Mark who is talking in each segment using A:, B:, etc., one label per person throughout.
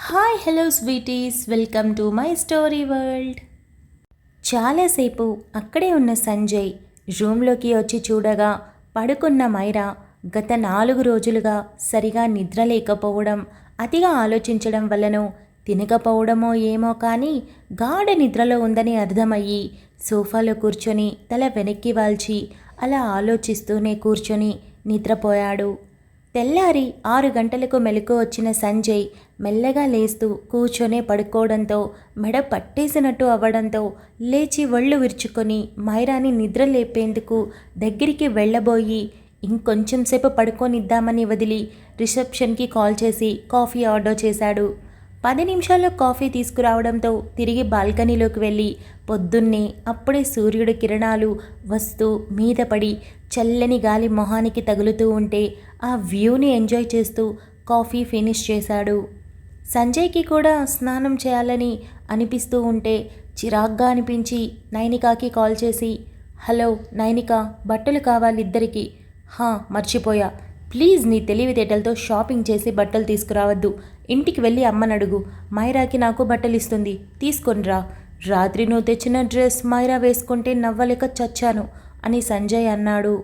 A: Hi hello sweeties, welcome to my story world. చాలాసేపు అక్కడే ఉన్న సంజయ్ రూమ్లోకి వచ్చి చూడగా పడుకున్న మైరా గత 4 రోజులుగా సరిగా నిద్ర లేకపోవడం, అతిగా ఆలోచించడం వల్లనో తినకపోవడమో ఏమో కానీ గాఢ నిద్రలో ఉందని అర్థమయ్యి సోఫాలో కూర్చొని తల వెనక్కి వాల్చి అలా ఆలోచిస్తూనే కూర్చొని నిద్రపోయాడు. తెల్లారి 6 గంటలకు మెలకు వచ్చిన సంజయ్ మెల్లగా లేస్తూ కూర్చొనే పడుకోవడంతో మెడ పట్టేసినట్టు అవ్వడంతో లేచి ఒళ్ళు విరుచుకొని మైరాని నిద్ర లేపేందుకు దగ్గరికి వెళ్ళబోయి ఇంకొంచెం సేపు పడుకోనిద్దామని వదిలి రిసెప్షన్కి కాల్ చేసి కాఫీ ఆర్డర్ చేశాడు. 10 నిమిషాల్లో కాఫీ తీసుకురావడంతో తిరిగి బాల్కనీలోకి వెళ్ళి పొద్దున్నే అప్పుడే సూర్యుడి కిరణాలు వస్తూ మీద పడి చల్లని గాలి మొహానికి తగులుతూ ఉంటే ఆ వ్యూని ఎంజాయ్ చేస్తూ కాఫీ ఫినిష్ చేశాడు. సంజయ్కి కూడా స్నానం చేయాలని అనిపిస్తూ ఉంటే చిరాగ్గా అనిపించి నైనికాకి కాల్ చేసి, హలో నైనిక, బట్టలు కావాలి ఇద్దరికి. మర్చిపోయా, ప్లీజ్ నీ తెలివితేటలతో షాపింగ్ చేసి బట్టలు తీసుకురావద్దు. ఇంటికి వెళ్ళి అమ్మనడుగు, మైరాకి నాకు బట్టలు ఇస్తుంది, తీసుకొనిరా. రాత్రి నువ్వు తెచ్చిన డ్రెస్ మైరా వేసుకుంటే నవ్వలేక చచ్చాను అని సంజయ్ అన్నాడు.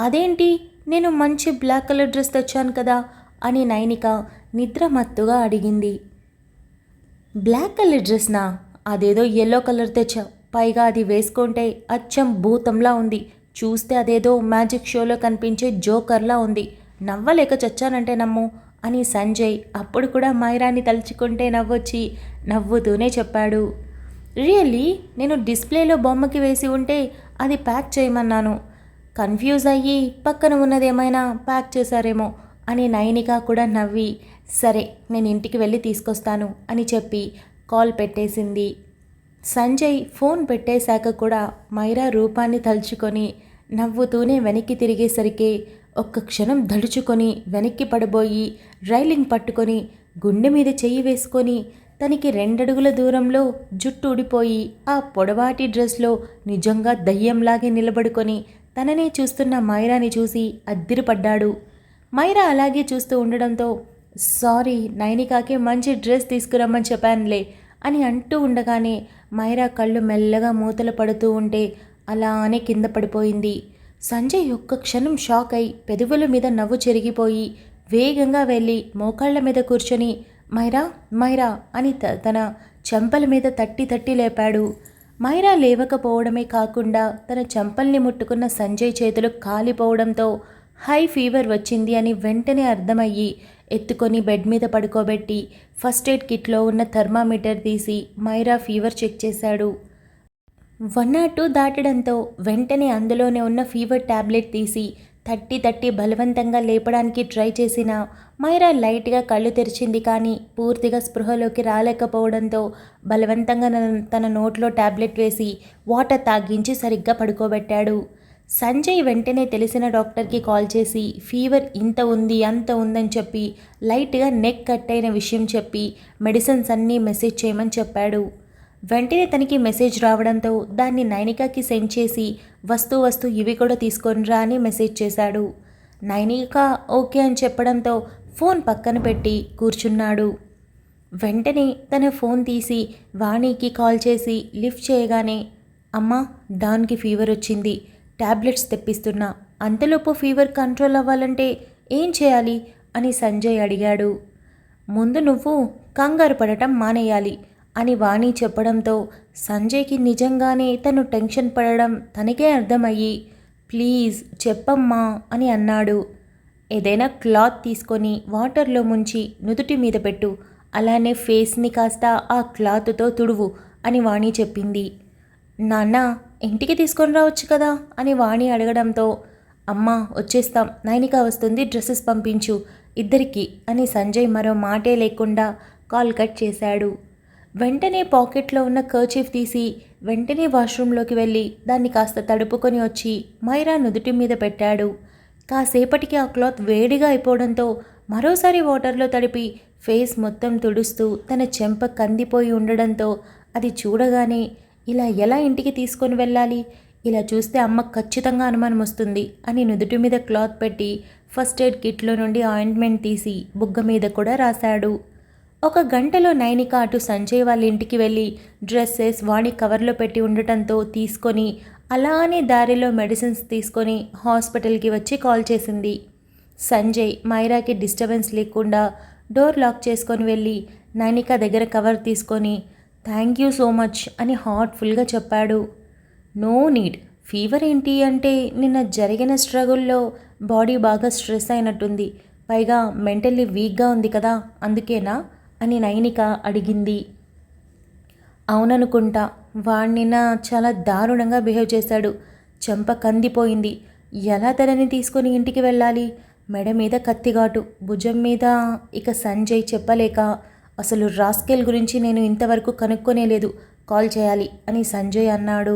A: అదేంటి, నేను మంచి బ్లాక్ కలర్ డ్రెస్ తెచ్చాను కదా అని నైనిక నిద్రమత్తుగా అడిగింది. బ్లాక్ కలర్ డ్రెస్నా? అదేదో ఎల్లో కలర్ తెచ్చా, పైగా అది వేసుకుంటే అచ్చం భూతంలా ఉంది. చూస్తే అదేదో మ్యాజిక్ షోలో కనిపించే జోకర్లా ఉంది. నవ్వలేక చచ్చానంటే నమ్ము అని సంజయ్ అప్పుడు కూడా మైరాని తలుచుకుంటే నవ్వొచ్చి నవ్వుతూనే చెప్పాడు. రియల్లీ, నేను డిస్ప్లేలో బొమ్మకి వేసి ఉంటే అది ప్యాక్ చేయమన్నాను. కన్ఫ్యూజ్ అయ్యి పక్కన ఉన్నదేమైనా ప్యాక్ చేశారేమో అని నైనిక కూడా నవ్వి, సరే నేను ఇంటికి వెళ్ళి తీసుకొస్తాను అని చెప్పి కాల్ పెట్టేసింది. సంజయ్ ఫోన్ పెట్టేశాక కూడా మైరా రూపాన్ని తలుచుకొని నవ్వుతూనే వెనక్కి తిరిగేసరికి ఒక్క క్షణం దడుచుకొని వెనక్కి పడబోయి రైలింగ్ పట్టుకొని గుండె మీద చెయ్యి వేసుకొని తనకి 2 అడుగుల దూరంలో జుట్టు ఊడిపోయి ఆ పొడవాటి డ్రెస్లో నిజంగా దయ్యంలాగే నిలబడుకొని తననే చూస్తున్న మైరాని చూసి అద్దిరిపడ్డాడు. మైరా అలాగే చూస్తూ ఉండడంతో, సారీ, నైనికాకి మంచి డ్రెస్ తీసుకురమ్మని చెప్పానులే అని అంటూ ఉండగానే మైరా కళ్ళు మెల్లగా మూతలు పడుతూ ఉంటే అలానే కింద పడిపోయింది. సంజయ్ ఒక్క క్షణం షాక్ అయి పెదవుల మీద నవ్వు చెరిగిపోయి వేగంగా వెళ్ళి మోకాళ్ల మీద కూర్చొని మైరా మైరా అని తన చెంపల మీద తట్టి తట్టి లేపాడు. మైరా లేవకపోవడమే కాకుండా తన చెంపల్ని ముట్టుకున్న సంజయ్ చేతులు కాలిపోవడంతో హై ఫీవర్ వచ్చింది అని వెంటనే అర్థమయ్యి ఎత్తుకొని బెడ్ మీద పడుకోబెట్టి ఫస్ట్ ఎయిడ్ కిట్లో ఉన్న థర్మామీటర్ తీసి మైరా ఫీవర్ చెక్ చేశాడు. 102 దాటడంతో వెంటనే అందులోనే ఉన్న ఫీవర్ ట్యాబ్లెట్ తీసి తట్టి బలవంతంగా లేపడానికి ట్రై చేసిన మైరా లైట్గా కళ్ళు తెరిచింది కానీ పూర్తిగా స్పృహలోకి రాలేకపోవడంతో బలవంతంగా తన నోట్లో ట్యాబ్లెట్ వేసి వాటర్ తాగించి సరిగ్గా పడుకోబెట్టాడు. సంజయ్ వెంటనే తెలిసిన డాక్టర్కి కాల్ చేసి ఫీవర్ ఇంత ఉంది అంత ఉందని చెప్పి లైట్గా నెక్ కట్ అయిన విషయం చెప్పి మెడిసిన్స్ అన్నీ మెసేజ్ చేయమని చెప్పాడు. వెంటనే తనకి మెసేజ్ రావడంతో దాన్ని నైనికాకి సెండ్ చేసి వస్తూ ఇవి కూడా తీసుకొనిరా అని మెసేజ్ చేశాడు. నైనిక ఓకే అని చెప్పడంతో ఫోన్ పక్కన పెట్టి కూర్చున్నాడు. వెంటనే తన ఫోన్ తీసి వాణికి కాల్ చేసి లిఫ్ట్ చేయగానే, అమ్మా, డాన్కి ఫీవర్ వచ్చింది, ట్యాబ్లెట్స్ తెప్పిస్తున్నా, అంతలోపు ఫీవర్ కంట్రోల్ అవ్వాలంటే ఏం చేయాలి అని సంజయ్ అడిగాడు. ముందు నువ్వు కంగారు పడటం మానేయాలి అని వాణి చెప్పడంతో సంజయ్కి నిజంగానే తను టెన్షన్ పడడం తనకే అర్థమయ్యి ప్లీజ్ చెప్పమ్మా అని అన్నాడు. ఏదైనా క్లాత్ తీసుకొని వాటర్లో ముంచి నుదుటి మీద పెట్టు, అలానే ఫేస్ని కాస్త ఆ క్లాత్తో తుడువు అని వాణి చెప్పింది. నాన్న, ఇంటికి తీసుకొని రావచ్చు కదా అని వాణి అడగడంతో, అమ్మా వచ్చేస్తాం, నైనిక వస్తుంది, డ్రెస్సెస్ పంపించు ఇద్దరికి అని సంజయ్ మరో మాటే లేకుండా కాల్ కట్ చేశాడు. వెంటనే పాకెట్లో ఉన్న కర్చీఫ్ తీసి వెంటనే వాష్రూమ్లోకి వెళ్ళి దాన్ని కాస్త తడుపుకొని వచ్చి మైరా నుదుటి మీద పెట్టాడు. కాసేపటికి ఆ క్లాత్ వేడిగా అయిపోవడంతో మరోసారి వాటర్లో తడిపి ఫేస్ మొత్తం తుడుస్తూ తన చెంప కందిపోయి ఉండడంతో అది చూడగానే ఇలా ఎలా ఇంటికి తీసుకొని వెళ్ళాలి, ఇలా చూస్తే అమ్మ ఖచ్చితంగా అనుమానం వస్తుంది అని నుదుటి మీద క్లాత్ పెట్టి ఫస్ట్ ఎయిడ్ కిట్లో నుండి ఆయింట్మెంట్ తీసి బుగ్గ మీద కూడా రాశాడు. ఒక గంటలో నైనిక అటు సంజయ్ వాళ్ళ ఇంటికి వెళ్ళి డ్రెస్సెస్ వాణి కవర్లో పెట్టి ఉండటంతో తీసుకొని అలానే దారిలో మెడిసిన్స్ తీసుకొని హాస్పిటల్కి వచ్చి కాల్ చేసింది. సంజయ్ మైరాకి డిస్టర్బెన్స్ లేకుండా డోర్ లాక్ చేసుకొని వెళ్ళి నైనిక దగ్గర కవర్ తీసుకొని థ్యాంక్ యూ సో మచ్ అని హార్ట్ఫుల్గా చెప్పాడు. No need. ఫీవర్ ఏంటి అంటే నిన్న జరిగిన స్ట్రగుల్లో బాడీ బాగా స్ట్రెస్ అయినట్టుంది, పైగా మెంటల్లీ వీక్గా ఉంది కదా, అందుకేనా అని నైనిక అడిగింది. అవుననుకుంటా, వాణ్ణిన చాలా దారుణంగా బిహేవ్ చేశాడు. చెంప కందిపోయింది. ఎలా తనని తీసుకొని ఇంటికి వెళ్ళాలి? మెడ మీద కత్తిగాటు, భుజం మీద. ఇక సంజయ్ చెప్పలేక అసలు రాస్కెల్ గురించి నేను ఇంతవరకు కనుక్కోనేలేదు, కాల్ చేయాలి అని సంజయ్ అన్నాడు.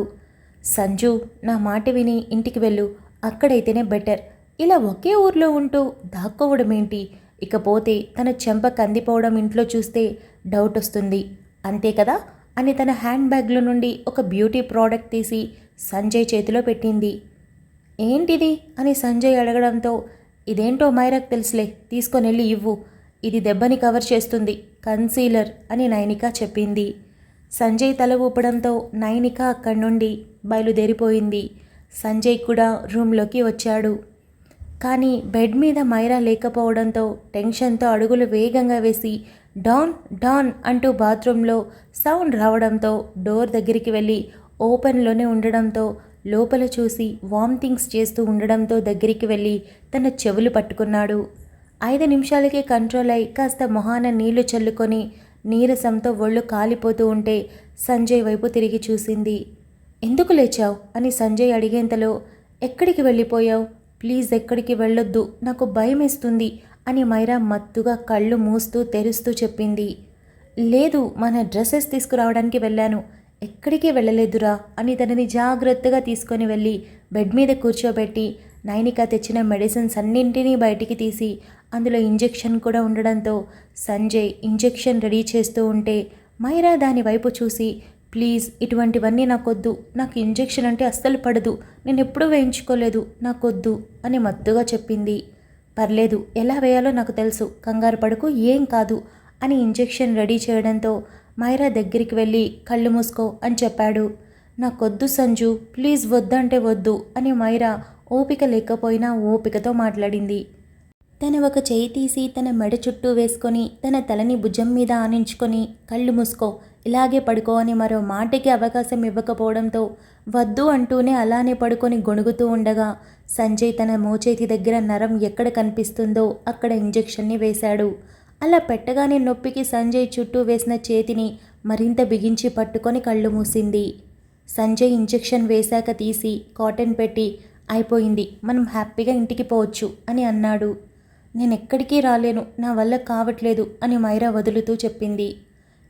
A: సంజు, నా మాట విని ఇంటికి వెళ్ళు, అక్కడైతేనే బెటర్. ఇలా ఒకే ఊర్లో ఉంటూ దాక్కోవడమేంటి? ఇకపోతే తన చెంప కందిపోవడం ఇంట్లో చూస్తే డౌట్ వస్తుంది, అంతే కదా అని తన హ్యాండ్ బ్యాగ్లో నుండి ఒక బ్యూటీ ప్రోడక్ట్ తీసి సంజయ్ చేతిలో పెట్టింది. ఏంటిది అని సంజయ్ అడగడంతో ఇదేంటో మైరాకు తెలుసులే, తీసుకొని వెళ్ళి ఇవ్వు, ఇది దెబ్బని కవర్ చేస్తుంది, కన్సీలర్ అని నైనిక చెప్పింది. సంజయ్ తల ఊపడంతో నైనిక అక్కడి నుండి బయలుదేరిపోయింది. సంజయ్ కూడా రూమ్లోకి వచ్చాడు. కానీ బెడ్ మీద మైరా లేకపోవడంతో టెన్షన్తో అడుగులు వేగంగా వేసి డాన్ డాన్ అంటూ బాత్రూంలో సౌండ్ రావడంతో డోర్ దగ్గరికి వెళ్ళి ఓపెన్లోనే ఉండడంతో లోపల చూసి వామిటింగ్స్ చేస్తూ ఉండడంతో దగ్గరికి వెళ్ళి తన చెవులు పట్టుకున్నాడు. 5 నిమిషాలకే కంట్రోల్ అయి కాస్త మొహాన నీళ్లు చల్లుకొని నీరసంతో ఒళ్ళు కాలిపోతూ ఉంటే సంజయ్ వైపు తిరిగి చూసింది. ఎందుకు లేచావు అని సంజయ్ అడిగేంతలో ఎక్కడికి వెళ్ళిపోయావు? ప్లీజ్ ఎక్కడికి వెళ్ళొద్దు, నాకు భయం వేస్తుంది అని మైరా మత్తుగా కళ్ళు మూస్తూ తెరుస్తూ చెప్పింది. లేదు, మన డ్రెస్సెస్ తీసుకురావడానికి వెళ్ళాను, ఎక్కడికి వెళ్ళలేదురా అని తనని జాగ్రత్తగా తీసుకొని వెళ్ళి బెడ్ మీద కూర్చోబెట్టి నైనిక తెచ్చిన మెడిసిన్స్ అన్నింటినీ బయటికి తీసి అందులో ఇంజెక్షన్ కూడా ఉండడంతో సంజయ్ ఇంజెక్షన్ రెడీ చేస్తూ ఉంటే మైరా దాని వైపు చూసి ప్లీజ్ ఇటువంటివన్నీ నాకొద్దు, నాకు ఇంజెక్షన్ అంటే అస్సలు పడదు, నేను ఎప్పుడూ వేయించుకోలేదు, నాకొద్దు అని మత్తుగా చెప్పింది. పర్లేదు, ఎలా వేయాలో నాకు తెలుసు, కంగారు పడకు, ఏం కాదు అని ఇంజెక్షన్ రెడీ చేయడంతో మైరా దగ్గరికి వెళ్ళి కళ్ళు మూసుకో అని చెప్పాడు. నాకొద్దు సంజు, ప్లీజ్ వద్దంటే వద్దు అని మైరా ఓపిక లేకపోయినా ఓపికతో మాట్లాడింది. తన ఒక చేయి తీసి తన మెడ చుట్టూ వేసుకొని తన తలని భుజం మీద ఆనించుకొని కళ్ళు మూసుకో, ఇలాగే పడుకో అని మరో మాటకి అవకాశం ఇవ్వకపోవడంతో వద్దు అంటూనే అలానే పడుకొని గొణుగుతూ ఉండగా సంజయ్ తన మోచేతి దగ్గర నరం ఎక్కడ కనిపిస్తుందో అక్కడ ఇంజెక్షన్ని వేశాడు. అలా పెట్టగానే నొప్పికి సంజయ్ చుట్టూ వేసిన చేతిని మరింత బిగించి పట్టుకొని కళ్ళు మూసింది. సంజయ్ ఇంజెక్షన్ వేశాక తీసి కాటన్ పెట్టి అయిపోయింది, మనం హ్యాపీగా ఇంటికి పోవచ్చు అని అన్నాడు. నేనెక్కడికి రాలేను, నా వల్ల కావట్లేదు అని మైరా వదులుతూ చెప్పింది.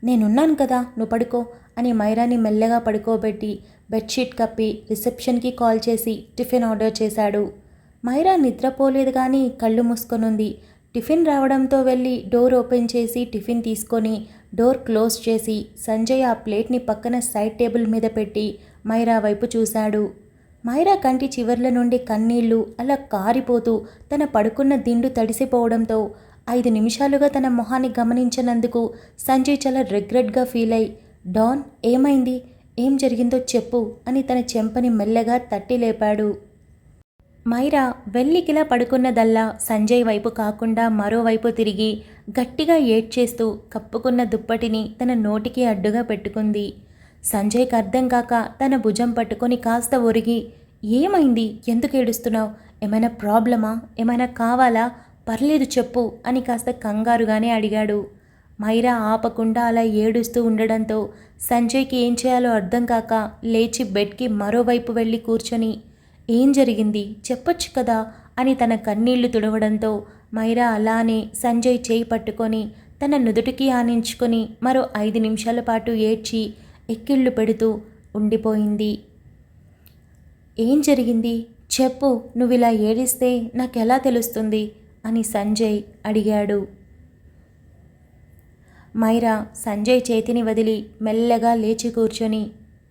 A: నేనున్నాను కదా, నువ్వు పడుకో అని మైరాని మెల్లగా పడుకోబెట్టి బెడ్షీట్ కప్పి రిసెప్షన్కి కాల్ చేసి టిఫిన్ ఆర్డర్ చేశాడు. మైరా నిద్రపోలేదు కానీ కళ్ళు మూసుకొనుంది. టిఫిన్ రావడంతో వెళ్ళి డోర్ ఓపెన్ చేసి టిఫిన్ తీసుకొని డోర్ క్లోజ్ చేసి సంజయ్ ఆ ప్లేట్ని పక్కన సైడ్ టేబుల్ మీద పెట్టి మైరా వైపు చూశాడు. మైరా కంటి చివర్ల నుండి కన్నీళ్లు అలా కారిపోతూ తన పడుకున్న దిండు తడిసిపోవడంతో 5 నిమిషాలుగా తన మొహాన్ని గమనించినందుకు సంజయ్ చాలా రిగ్రెట్గా ఫీల్ అయి డాన్ ఏమైంది, ఏం జరిగిందో చెప్పు అని తన చెంపని మెల్లగా తట్టి లేపాడు. మైరా వెల్లికిలా పడుకున్నదల్లా సంజయ్ వైపు కాకుండా మరోవైపు తిరిగి గట్టిగా ఏడ్చేస్తూ కప్పుకున్న దుప్పటిని తన నోటికి అడ్డుగా పెట్టుకుంది. సంజయ్కి అర్థం కాక తన భుజం పట్టుకొని కాస్త ఒరిగి ఏమైంది, ఎందుకు ఏడుస్తున్నావు, ఏమైనా ప్రాబ్లమా, ఏమైనా కావాలా, పర్లేదు చెప్పు అని కాస్త కంగారుగానే అడిగాడు. మైరా ఆపకుండా అలా ఏడుస్తూ ఉండడంతో సంజయ్కి ఏం చేయాలో అర్థం కాక లేచి బెడ్కి మరోవైపు వెళ్ళి కూర్చొని ఏం జరిగింది చెప్పొచ్చు కదా అని తన కన్నీళ్లు తుడవడంతో మైరా అలానే సంజయ్ చేయి పట్టుకొని తన నుదుటికి ఆనించుకొని మరో 5 నిమిషాల పాటు ఏడ్చి ఎక్కిళ్ళు పెడుతూ ఉండిపోయింది. ఏం జరిగింది చెప్పు, నువ్విలా ఏడిస్తే నాకెలా తెలుస్తుంది అని సంజయ్ అడిగాడు. మైరా సంజయ్ చేతిని వదిలి మెల్లగా లేచి కూర్చొని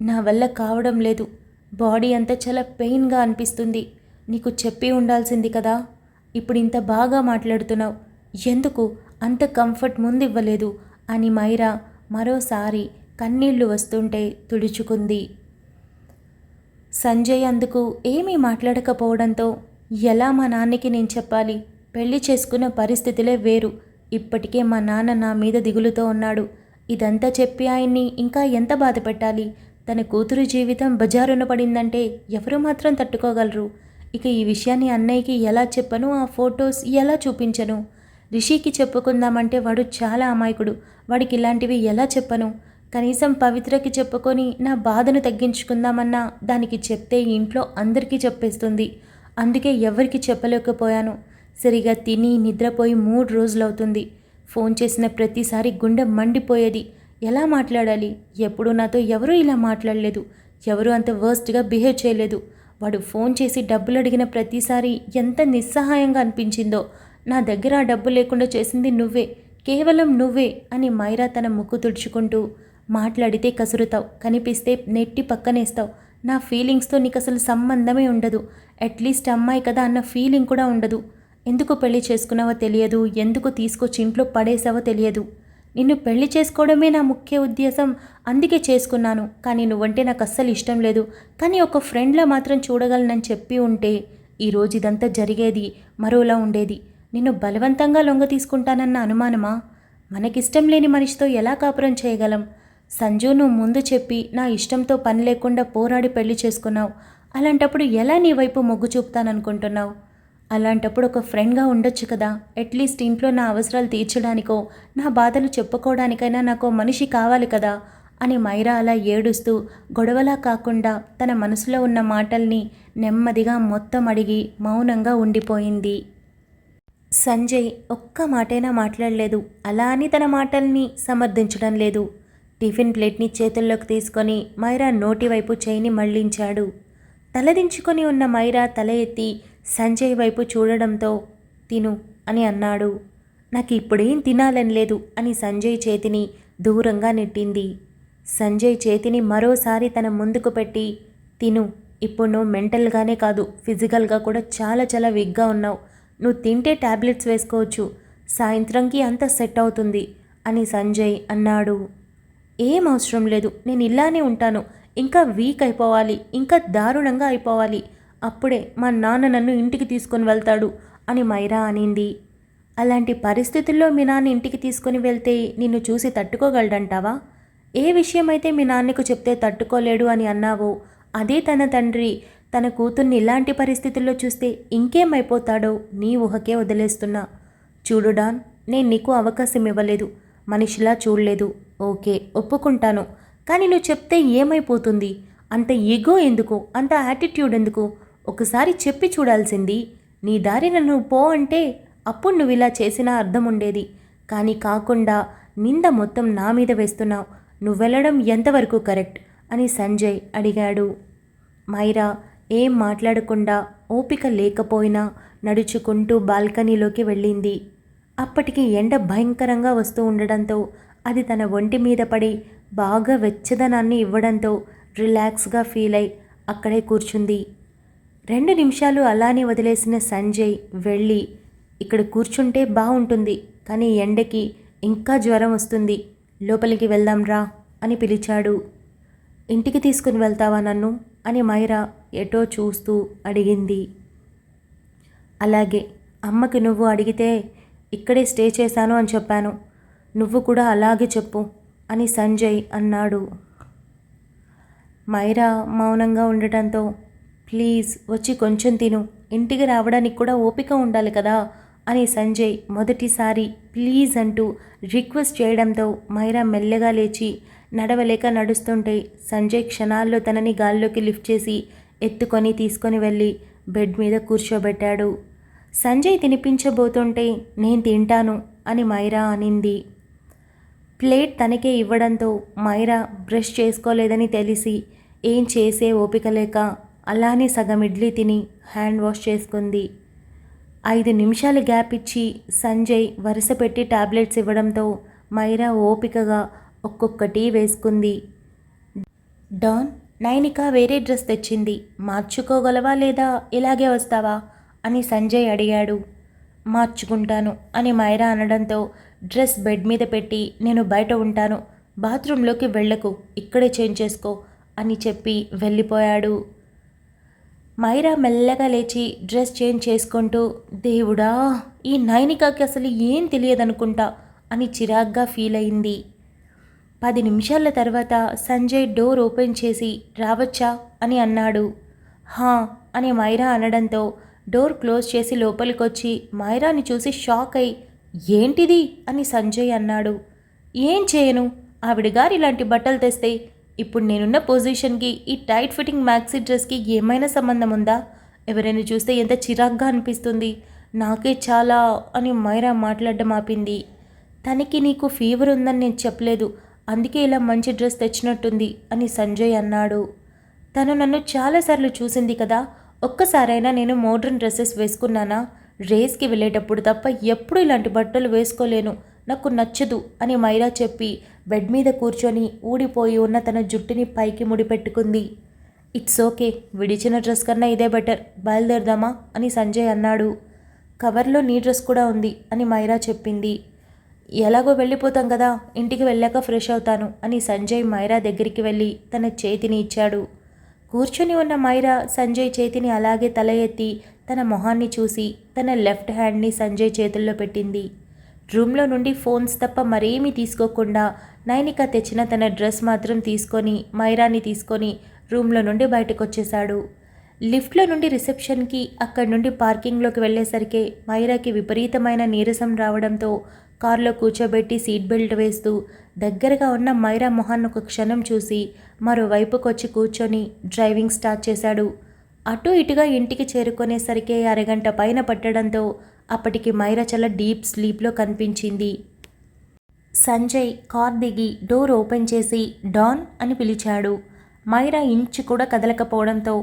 A: నా వల్ల కావడం లేదు, బాడీ అంతా చాలా పెయిన్గా అనిపిస్తుంది, నీకు చెప్పి ఉండాల్సింది కదా, ఇప్పుడు ఇంత బాగా మాట్లాడుతున్నావు, ఎందుకు అంత కంఫర్ట్ ముందు ఇవ్వలేదు, అని మైరా మరోసారి కన్నీళ్లు వస్తుంటే తుడుచుకుంది. సంజయ్ అందుకు ఏమీ మాట్లాడకపోవడంతో ఎలా మా నాన్నకి నేను చెప్పాలి? పెళ్లి చేసుకున్న పరిస్థితులే వేరు. ఇప్పటికే మా నాన్న నా మీద దిగులుతో ఉన్నాడు. ఇదంతా చెప్పి ఆయన్ని ఇంకా ఎంత బాధ పెట్టాలి? తన కూతురు జీవితం బజారున పడిందంటే ఎవరు మాత్రం తట్టుకోగలరు? ఇక ఈ విషయాన్ని అన్నయ్యకి ఎలా చెప్పను? ఆ ఫొటోస్ ఎలా చూపించను? రిషికి చెప్పుకుందామంటే వాడు చాలా అమాయకుడు. వాడికి ఇలాంటివి ఎలా చెప్పను? కనీసం పవిత్రకి చెప్పుకొని నా బాధను తగ్గించుకుందామన్నా దానికి చెప్తే ఇంట్లో అందరికీ చెప్పేస్తుంది. అందుకే ఎవరికి చెప్పలేకపోయాను. సరిగా తిని నిద్రపోయి 3 రోజులవుతుంది. ఫోన్ చేసిన ప్రతిసారి గుండె మండిపోయేది. ఎలా మాట్లాడాలి? ఎప్పుడూ నాతో ఎవరూ ఇలా మాట్లాడలేదు. ఎవరూ అంత వర్స్ట్గా బిహేవ్ చేయలేదు. వాడు ఫోన్ చేసి డబ్బులు అడిగిన ప్రతిసారి ఎంత నిస్సహాయంగా అనిపించిందో. నా దగ్గర ఆ డబ్బు లేకుండా చేసింది నువ్వే, కేవలం నువ్వే అని మైరా తన ముక్కు తుడుచుకుంటూ, మాట్లాడితే కసురుతావు, కనిపిస్తే నెట్టి పక్కనేస్తావు. నా ఫీలింగ్స్తో నీకు అసలు సంబంధమే ఉండదు. అట్లీస్ట్ అమ్మాయి కదా అన్న ఫీలింగ్ కూడా ఉండదు. ఎందుకు పెళ్లి చేసుకున్నావో తెలియదు, ఎందుకు తీసుకొచ్చి ఇంట్లో పడేసావో తెలియదు. నిన్ను పెళ్లి చేసుకోవడమే నా ముఖ్య ఉద్దేశం, అందుకే చేసుకున్నాను. కానీ నువ్వంటే నాకు అస్సలు ఇష్టం లేదు. కానీ ఒక ఫ్రెండ్లా మాత్రం చూడగలనని చెప్పి ఉంటే ఈరోజు ఇదంతా జరిగేది మరోలా ఉండేది. నిన్ను బలవంతంగా లొంగ తీసుకుంటానన్న అనుమానమా? మనకిష్టం లేని మనిషితో ఎలా కాపురం చేయగలం? సంజు, నువ్వు ముందు చెప్పి నా ఇష్టంతో పని లేకుండా పోరాడి పెళ్లి చేసుకున్నావు. అలాంటప్పుడు ఎలా నీ వైపు మొగ్గు చూపుతాననుకుంటున్నావు? అలాంటప్పుడు ఒక ఫ్రెండ్గా ఉండొచ్చు కదా. అట్లీస్ట్ ఇంట్లో నా అవసరాలు తీర్చడానికో నా బాధలు చెప్పుకోవడానికైనా నాకు మనిషి కావాలి కదా అని మైరా అలా ఏడుస్తూ గొడవలా కాకుండా తన మనసులో ఉన్న మాటల్ని నెమ్మదిగా మొత్తం అడిగి మౌనంగా ఉండిపోయింది. సంజయ్ ఒక్క మాటైనా మాట్లాడలేదు. అలా అని తన మాటల్ని సమర్థించడం లేదు. టిఫిన్ ప్లేట్ని చేతుల్లోకి తీసుకొని మైరా నోటి వైపు చేయిని మళ్లించాడు. తలదించుకొని ఉన్న మైరా తల ఎత్తి సంజయ్ వైపు చూడడంతో తిను అని అన్నాడు. నాకు ఇప్పుడేం తినాలని లేదు అని సంజయ్ చేతిని దూరంగా నెట్టింది. సంజయ్ చేతిని మరోసారి తన ముందుకు పెట్టి తిను, ఇప్పుడు నువ్వు మెంటల్గానే కాదు ఫిజికల్గా కూడా చాలా చాలా వీక్గా ఉన్నావు. నువ్వు తింటే టాబ్లెట్స్ వేసుకోవచ్చు, సాయంత్రంకి అంతా సెట్ అవుతుంది అని సంజయ్ అన్నాడు. ఏం అవసరం లేదు, నేను ఇలానే ఉంటాను. ఇంకా వీక్ అయిపోవాలి, ఇంకా దారుణంగా అయిపోవాలి. అప్పుడే మా నాన్న నన్ను ఇంటికి తీసుకొని వెళ్తాడు అని మైరా అనింది. అలాంటి పరిస్థితుల్లో మీ నాన్న ఇంటికి తీసుకొని వెళ్తే నిన్ను చూసి తట్టుకోగలడంటావా? ఏ విషయమైతే మీ నాన్నకు చెప్తే తట్టుకోలేడు అని అన్నావో అదే తన తండ్రి తన కూతుర్ని ఇలాంటి పరిస్థితుల్లో చూస్తే ఇంకేమైపోతాడో నీ ఊహకే వదిలేస్తున్నా. చూడు డాన్, నేను నీకు అవకాశం ఇవ్వలేదు, మనిషిలా చూడలేదు. ఓకే, ఒప్పుకుంటాను. కానీ నువ్వు చెప్తే ఏమైపోతుంది? అంత ఈగో ఎందుకు? అంత యాటిట్యూడ్ ఎందుకు? ఒకసారి చెప్పి చూడాల్సింది. నీ దారిన నువ్వు పో అంటే అప్పుడు నువ్వు ఇలా చేసినా అర్థం ఉండేది. కానీ కాకుండా నింద మొత్తం నా మీద వేస్తున్నావు. నువ్వు వెళ్ళడం ఎంతవరకు కరెక్ట్ అని సంజయ్ అడిగాడు. మైరా ఏం మాట్లాడకుండా ఓపిక లేకపోయినా నడుచుకుంటూ బాల్కనీలోకి వెళ్ళింది. అప్పటికి ఎండ భయంకరంగా వస్తూ ఉండడంతో అది తన ఒంటి మీద పడి బాగా వెచ్చదనాన్ని ఇవ్వడంతో రిలాక్స్గా ఫీల్ అయి అక్కడే కూర్చుంది. 2 నిమిషాలు అలానే వదిలేసిన సంజయ్ వెళ్ళి ఇక్కడ కూర్చుంటే బాగుంటుంది, కానీ ఎండకి ఇంకా జ్వరం వస్తుంది, లోపలికి వెళ్దాం రా అని పిలిచాడు. ఇంటికి తీసుకుని వెళ్తావా నన్ను అని మైరా ఎటో చూస్తూ అడిగింది. అలాగే, అమ్మకి నువ్వు అడిగితే ఇక్కడే స్టే చేశాను అని చెప్పాను, నువ్వు కూడా అలాగే చెప్పు అని సంజయ్ అన్నాడు. మైరా మౌనంగా ఉండటంతో ప్లీజ్ వచ్చి కొంచెం తిను, ఇంటికి రావడానికి కూడా ఓపిక ఉండాలి కదా అని సంజయ్ మొదటిసారి ప్లీజ్ అంటూ రిక్వెస్ట్ చేయడంతో మైరా మెల్లగా లేచి నడవలేక నడుస్తుంటే సంజయ్ క్షణాల్లో తనని గాల్లోకి లిఫ్ట్ చేసి ఎత్తుకొని తీసుకొని వెళ్ళి బెడ్ మీద కూర్చోబెట్టాడు. సంజయ్ తినిపించబోతుంటే నేను తింటాను అని మైరా అనింది. ప్లేట్ తనకే ఇవ్వడంతో మైరా బ్రష్ చేసుకోలేదని తెలిసి ఏం చేసే ఓపిక లేక అలానే సగం ఇడ్లీ తిని హ్యాండ్ వాష్ చేసుకుంది. 5 నిమిషాలు గ్యాప్ ఇచ్చి సంజయ్ వరుస పెట్టి టాబ్లెట్స్ ఇవ్వడంతో మైరా ఓపికగా ఒక్కొక్కటి వేసుకుంది. డాన్, నైనిక వేరే డ్రెస్ తెచ్చింది, మార్చుకోగలవా లేదా ఇలాగే వస్తావా అని సంజయ్ అడిగాడు. మార్చుకుంటాను అని మైరా అనడంతో డ్రెస్ బెడ్ మీద పెట్టి నేను బయట ఉంటాను, బాత్రూంలోకి వెళ్ళకు, ఇక్కడే చేంజ్ చేసుకో అని చెప్పి వెళ్ళిపోయాడు. మైరా మెల్లగా లేచి డ్రెస్ చేంజ్ చేసుకుంటూ, దేవుడా, ఈ నైనికాకి అసలు ఏం తెలియదనుకుంటా అని చిరాగ్గా ఫీల్ అయింది. 10 నిమిషాల తర్వాత సంజయ్ డోర్ ఓపెన్ చేసి రావచ్చా అని అన్నాడు. హా అని మైరా అనడంతో డోర్ క్లోజ్ చేసి లోపలికొచ్చి మైరాని చూసి షాక్ అయి, ఏంటిది అని సంజయ్ అన్నాడు. ఏం చేయను, ఆవిడ గారు ఇలాంటి బట్టలు తెస్తే ఇప్పుడు నేనున్న పొజిషన్కి ఈ టైట్ ఫిట్టింగ్ మ్యాక్సీ డ్రెస్కి ఏమైనా సంబంధం ఉందా? ఎవరైనా చూస్తే ఎంత చిరాగ్గా అనిపిస్తుంది, నాకే చాలా అని మైరా మాట్లాడడం ఆపింది. తనకి నీకు ఫీవర్ ఉందని నేను చెప్పలేదు, అందుకే ఇలా మంచి డ్రెస్ తెచ్చినట్టుంది అని సంజయ్ అన్నాడు. తను నన్ను చాలాసార్లు చూసింది కదా, ఒక్కసారైనా నేను మోడ్రన్ డ్రెస్సెస్ వేసుకున్నానా? రేస్కి వెళ్ళేటప్పుడు తప్ప ఎప్పుడు ఇలాంటి బట్టలు వేసుకోలేను, నాకు నచ్చదు అని మైరా చెప్పి బెడ్ మీద కూర్చొని ఊడిపోయి ఉన్న తన జుట్టుని పైకి ముడిపెట్టుకుంది. ఇట్స్ ఓకే, విడిచిన డ్రెస్ కన్నా ఇదే బెటర్, బయలుదేరదామా అని సంజయ్ అన్నాడు. కవర్లో నీ డ్రెస్ కూడా ఉంది అని మైరా చెప్పింది. ఎలాగో వెళ్ళిపోతాం కదా, ఇంటికి వెళ్ళాక ఫ్రెష్ అవుతాను అని సంజయ్ మైరా దగ్గరికి వెళ్ళి తన చేతిని ఇచ్చాడు. కూర్చొని ఉన్న మైరా సంజయ్ చేతిని అలాగే తల ఎత్తి తన మొహాన్ని చూసి తన లెఫ్ట్ హ్యాండ్ని సంజయ్ చేతుల్లో పెట్టింది. రూమ్లో నుండి ఫోన్స్ తప్ప మరేమీ తీసుకోకుండా నైనిక తెచ్చిన తన డ్రెస్ మాత్రం తీసుకొని మైరాని తీసుకొని రూమ్లో నుండి బయటకు వచ్చేశాడు. లిఫ్ట్లో నుండి రిసెప్షన్కి, అక్కడి నుండి పార్కింగ్లోకి వెళ్ళేసరికి మైరాకి విపరీతమైన నీరసం రావడంతో కారులో కూర్చోబెట్టి సీట్ బెల్ట్ వేస్తూ దగ్గరగా ఉన్న మైరా మొహాన్ని ఒక క్షణం చూసి మరోవైపుకు వచ్చి కూర్చొని డ్రైవింగ్ స్టార్ట్ చేశాడు. అటు ఇటుగా ఇంటికి చేరుకునేసరికి అరగంట పైన పట్టడంతో అప్పటికి మైరా చాలా డీప్ స్లీప్లో కనిపించింది. సంజయ్ కార్ దిగి డోర్ ఓపెన్ చేసి డాన్ అని పిలిచాడు. మైరా ఇంచు కూడా కదలకపోవడంతో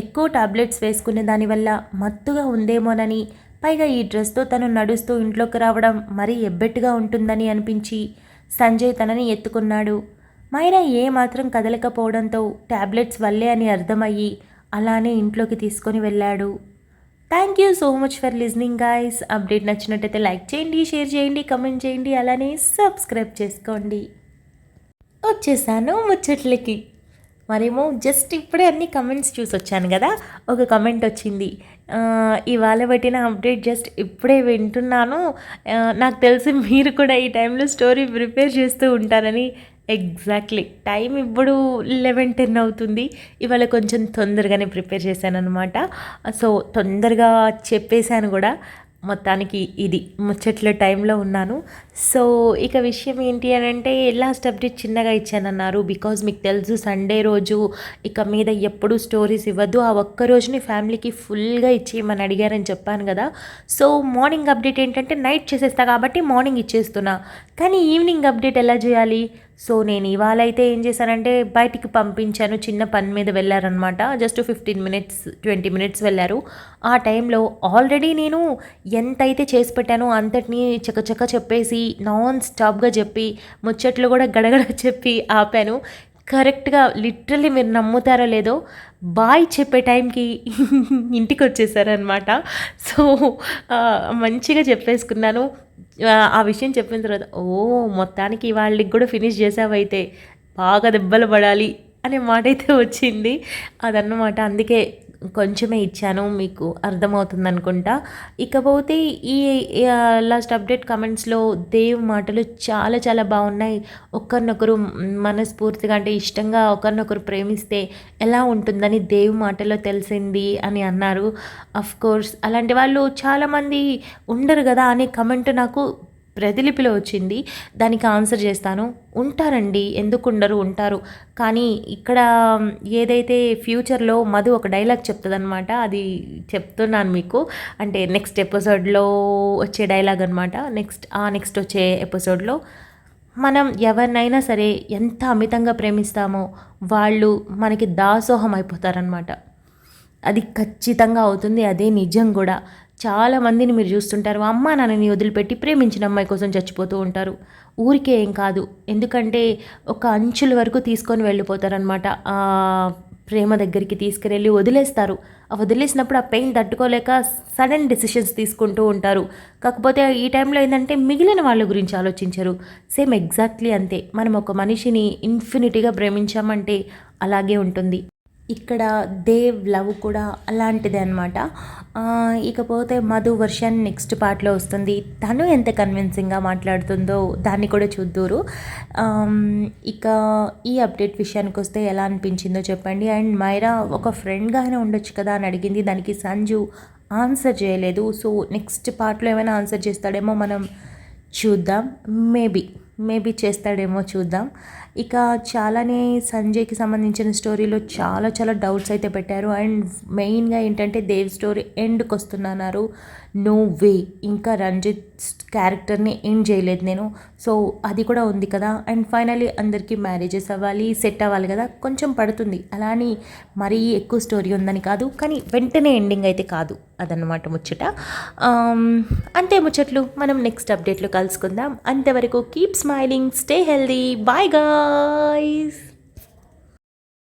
A: ఎక్కువ టాబ్లెట్స్ వేసుకునే దానివల్ల మత్తుగా ఉందేమోనని, పైగా ఈ డ్రెస్తో తను నడుస్తూ ఇంట్లోకి రావడం మరీ ఎబ్బెట్టుగా ఉంటుందని అనిపించి సంజయ్ తనని ఎత్తుకున్నాడు. మైరా ఏమాత్రం కదలకపోవడంతో టాబ్లెట్స్ వల్లే అని అర్థమయ్యి అలానే ఇంట్లోకి తీసుకొని వెళ్ళాడు. Thank you so much for listening guys. Update నచ్చినట్టయితే లైక్ చేయండి, షేర్ చేయండి, కమెంట్ చేయండి, అలానే సబ్స్క్రైబ్ చేసుకోండి. వచ్చేసాను ముచ్చట్లకి. మరేమో జస్ట్ ఇప్పుడే అన్ని కమెంట్స్ చూసి వచ్చాను కదా, ఒక కమెంట్ వచ్చింది, ఇవాళ పెట్టిన అప్డేట్ జస్ట్ ఇప్పుడే వింటున్నాను, నాకు తెలిసి మీరు కూడా ఈ టైంలో స్టోరీ ప్రిపేర్ చేస్తూ ఉంటారని. ఎగ్జాక్ట్లీ టైం ఇప్పుడు 11:10 అవుతుంది. ఇవాళ కొంచెం తొందరగానే ప్రిపేర్ చేశాను అనమాట. సో తొందరగా చెప్పేశాను కూడా. మొత్తానికి ఇది ముచ్చట్ల టైంలో ఉన్నాను. సో ఇక విషయం ఏంటి అని అంటే, లాస్ట్ అప్డేట్ చిన్నగా ఇచ్చానన్నారు. బికాజ్ మీకు తెలుసు సండే రోజు ఇక మీద ఎప్పుడు స్టోరీస్ ఇవ్వద్దు, ఆ ఒక్క రోజుని ఫ్యామిలీకి ఫుల్గా ఇచ్చేయమని అడిగారని చెప్పాను కదా. సో మార్నింగ్ అప్డేట్ ఏంటంటే నైట్ చేసేస్తా కాబట్టి మార్నింగ్ ఇచ్చేస్తున్నా, కానీ ఈవినింగ్ అప్డేట్ ఎలా చేయాలి? సో నేను ఇవాళ అయితే ఏం చేశానంటే బయటికి పంపించాను, చిన్న పని మీద వెళ్ళారనమాట. జస్ట్ 15 మినిట్స్ 20 మినిట్స్ వెళ్ళారు. ఆ టైంలో ఆల్రెడీ నేను ఎంతైతే చేసి పెట్టానో అంతటినీ చకచక చెప్పేసి నాన్ స్టాప్గా చెప్పి ముచ్చట్లు కూడా గడగడ చెప్పి ఆపాను. కరెక్ట్గా లిటరల్లీ మీరు నమ్ముతారో లేదో బాయ్ చెప్పే టైంకి ఇంటికి వచ్చేసారనమాట. సో మంచిగా చెప్పేసుకున్నాను. ఆ విషయం చెప్పిన తర్వాత మొత్తానికి వాళ్ళకి కూడా ఫినిష్ చేసావైతే బాగా దెబ్బలు పడాలి అనే మాట అయితే వచ్చింది. అదన్నమాట, అందుకే కొంచెమే ఇచ్చాను, మీకు అర్థమవుతుంది అనుకుంటా. ఇకపోతే ఈ లాస్ట్ అప్డేట్ కమెంట్స్లో దేవ్ మాటలు చాలా చాలా బాగున్నాయి. ఒకరినొకరు మనస్ఫూర్తిగా అంటే ఇష్టంగా ఒకరినొకరు ప్రేమిస్తే ఎలా ఉంటుందని దేవ్ మాటలో తెలిసింది అని అన్నారు. అఫ్ కోర్స్ అలాంటి వాళ్ళు చాలామంది ఉండరు కదా అనే కమెంట్ నాకు ప్రతిలిపిలో వచ్చింది. దానికి ఆన్సర్ చేస్తాను. ఉంటారండి, ఎందుకు ఉండరు, ఉంటారు. కానీ ఇక్కడ ఏదైతే ఫ్యూచర్లో మధు ఒక డైలాగ్ చెప్తుంది అనమాట, అది చెప్తున్నాను మీకు. అంటే నెక్స్ట్ ఎపిసోడ్లో వచ్చే డైలాగ్ అనమాట. నెక్స్ట్ వచ్చే ఎపిసోడ్లో మనం ఎవరినైనా సరే ఎంత అమితంగా ప్రేమిస్తామో వాళ్ళు మనకి దాసోహం అయిపోతారనమాట. అది ఖచ్చితంగా అవుతుంది, అదే నిజం కూడా. చాలామందిని మీరు చూస్తుంటారు, అమ్మా నాన్నని వదిలిపెట్టి ప్రేమించిన అమ్మాయి కోసం చచ్చిపోతూ ఉంటారు. ఊరికే ఏం కాదు, ఎందుకంటే ఒక అంచుల వరకు తీసుకొని వెళ్ళిపోతారనమాట ప్రేమ దగ్గరికి తీసుకువెళ్ళి వదిలేస్తారు. ఆ వదిలేసినప్పుడు ఆ పెయిన్ తట్టుకోలేక సడన్ డెసిషన్స్ తీసుకుంటూ ఉంటారు. కాకపోతే ఈ టైంలో ఏంటంటే మిగిలిన వాళ్ళ గురించి ఆలోచించరు. సేమ్ ఎగ్జాక్ట్లీ అంతే. మనం ఒక మనిషిని ఇన్ఫినిటీగా ప్రేమించామంటే అలాగే ఉంటుంది. ఇక్కడ దేవ్ లవ్ కూడా అలాంటిదే అనమాట. ఇకపోతే మధు వర్షన్ నెక్స్ట్ పార్ట్లో వస్తుంది. తను ఎంత కన్విన్సింగ్గా మాట్లాడుతుందో దాన్ని కూడా చూద్దురు. ఇక ఈ అప్డేట్ విషయానికి వస్తే ఎలా అనిపించిందో చెప్పండి. అండ్ మైరా ఒక ఫ్రెండ్గానే ఉండొచ్చు కదా అని అడిగింది. దానికి సంజు ఆన్సర్ చేయలేదు. సో నెక్స్ట్ పార్ట్లో ఏమైనా ఆన్సర్ చేస్తాడేమో మనం చూద్దాం. మేబీ చేస్తాడేమో చూద్దాం. ఇక చాలానే సంజయ్కి సంబంధించిన స్టోరీలో చాలా డౌట్స్ అయితే పెట్టారు. అండ్ మెయిన్గా ఏంటంటే దేవ్ స్టోరీ ఎండ్కి వస్తున్నారు. నో వే, ఇంకా రంజిత్ క్యారెక్టర్ని ఎండ్ చేయలేదు నేను. సో అది కూడా ఉంది కదా. అండ్ ఫైనలీ అందరికీ మ్యారేజెస్ అవ్వాలి, సెట్ అవ్వాలి కదా, కొంచెం పడుతుంది. అలా అని మరీ ఎక్కువ స్టోరీ ఉందని కాదు, కానీ వెంటనే ఎండింగ్ అయితే కాదు. అదన్నమాట ముచ్చట. అంతే ముచ్చట్లు. మనం నెక్స్ట్ అప్డేట్లో కలుసుకుందాం. అంతవరకు keep smiling, stay healthy, bye guys.